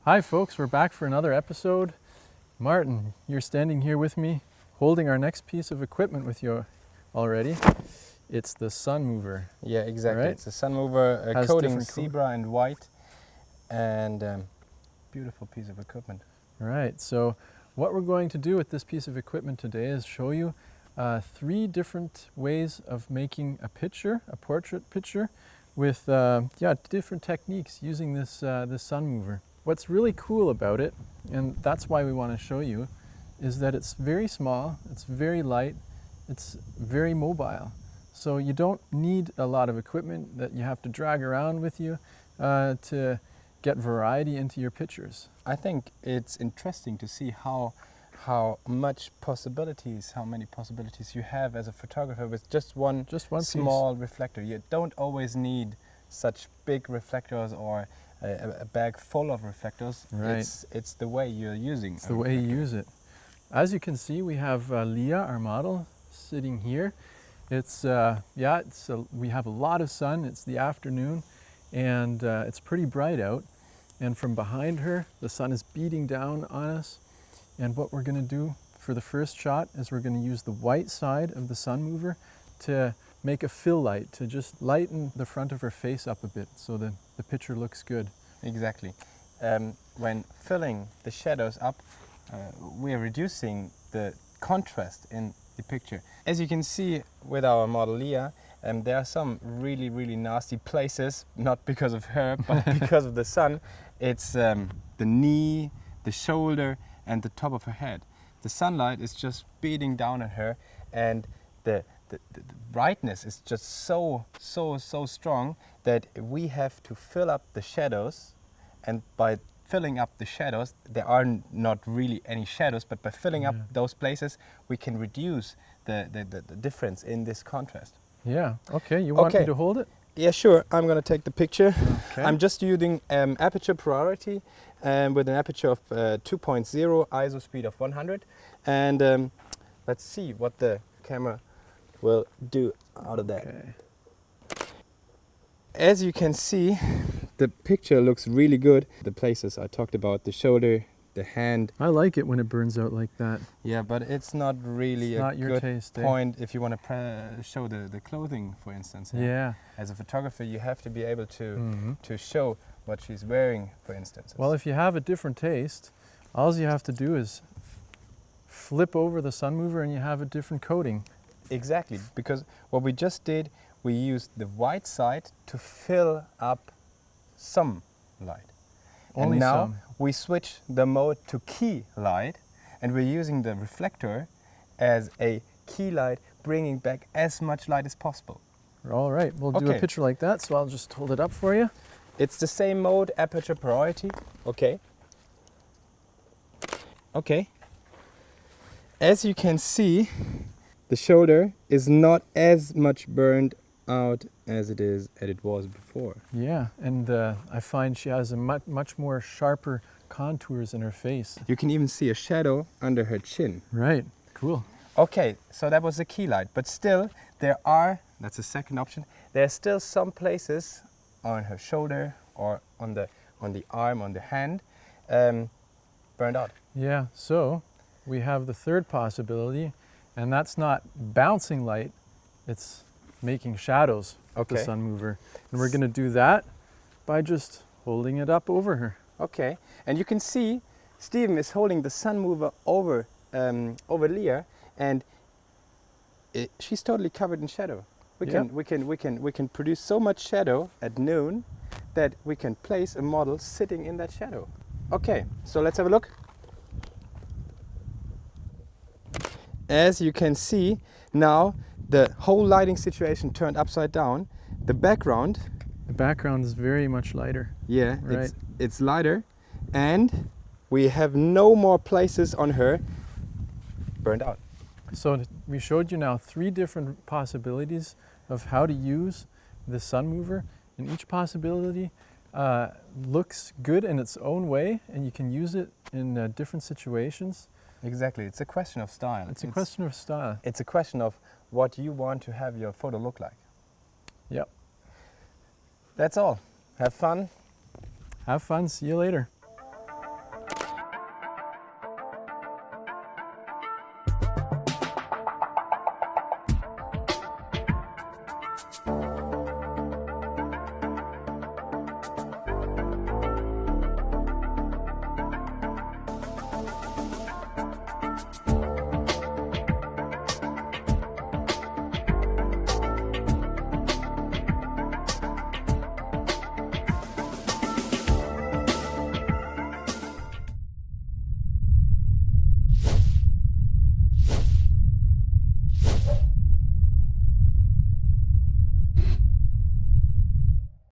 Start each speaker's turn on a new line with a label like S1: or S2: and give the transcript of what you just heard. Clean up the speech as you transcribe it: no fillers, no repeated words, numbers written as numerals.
S1: Hi folks, we're back for another episode. Martin, you're standing here with me, holding our next piece of equipment with you already. It's the SunMover.
S2: Yeah, exactly.
S1: Right?
S2: It's a SunMover
S1: Has
S2: coating
S1: different
S2: zebra and white, and beautiful piece of equipment.
S1: Right, so what we're going to do with this piece of equipment today is show you 3 different ways of making a picture, a portrait picture, with different techniques using this SunMover. What's really cool about it, and that's why we want to show you, is that it's very small, it's very light, it's very mobile. So you don't need a lot of equipment that you have to drag around with you to get variety into your pictures.
S2: I think it's interesting to see how many possibilities you have as a photographer with just one small reflector. You don't always need such big reflectors or a bag full of reflectors.
S1: Right.
S2: It's the way you're using.
S1: It's the way you use it. As you can see, we have Leah, our model, sitting here. We have a lot of sun. It's the afternoon, and it's pretty bright out. And from behind her, the sun is beating down on us. And what we're going to do for the first shot is we're going to use the white side of the SunMover to make a fill light, to just lighten the front of her face up a bit so that the picture looks good.
S2: Exactly. When filling the shadows up, we are reducing the contrast in the picture. As you can see with our model Leah, there are some really, really nasty places, not because of her, but because of the sun. It's the knee, the shoulder, and the top of her head. The sunlight is just beating down on her, and the brightness is just so strong that we have to fill up the shadows. And by filling up the shadows, there are not really any shadows, but by filling up those places, we can reduce the difference in this contrast.
S1: Yeah, okay, you want me to hold it?
S2: Yeah, sure, I'm gonna take the picture.
S1: Okay.
S2: I'm just using Aperture Priority with an aperture of 2.0, ISO speed of 100. And let's see what the camera will do out of that.
S1: Okay.
S2: As you can see, the picture looks really good. The places I talked about, the shoulder, the hand.
S1: I like it when it burns out like that.
S2: Yeah, but it's not really
S1: It's not your
S2: good
S1: taste,
S2: point if you want to show the clothing, for instance.
S1: Yeah.
S2: As a photographer, you have to be able to show what she's wearing, for instance.
S1: Well, if you have a different taste, all you have to do is flip over the SunMover and you have a different coating.
S2: Exactly, because what we just did, we used the white side to fill up some light.
S1: Only
S2: and now
S1: some.
S2: we switch the mode to key light, and we're using the reflector as a key light, bringing back as much light as possible.
S1: All right, we'll do a picture like that, so I'll just hold it up for you.
S2: It's the same mode, Aperture Priority. Okay. Okay. As you can see, the shoulder is not as much burned out as it was before.
S1: Yeah, and I find she has a much more sharper contours in her face.
S2: You can even see a shadow under her chin.
S1: Right, cool.
S2: Okay, so that was the key light, but still that's the second option, there are still some places on her shoulder or on the arm, on the hand, burned out.
S1: Yeah, so we have the third possibility, and that's not bouncing light, it's making shadows with the SunMover. And we're going to do that by just holding it up over her.
S2: Okay, and you can see Stephen is holding the SunMover over Leah, and she's totally covered in shadow. We can produce so much shadow at noon that we can place a model sitting in that shadow. Okay, so let's have a look. As you can see, now the whole lighting situation turned upside down. The background
S1: is very much lighter.
S2: Yeah,
S1: right.
S2: It's lighter, and we have no more places on her burned out.
S1: So we showed you now 3 different possibilities of how to use the SunMover, and each possibility looks good in its own way, and you can use it in different situations.
S2: Exactly, it's a question of style.
S1: It's a question of style.
S2: It's a question of what you want to have your photo look like.
S1: Yep.
S2: That's all. Have fun.
S1: Have fun. See you later.
S2: you.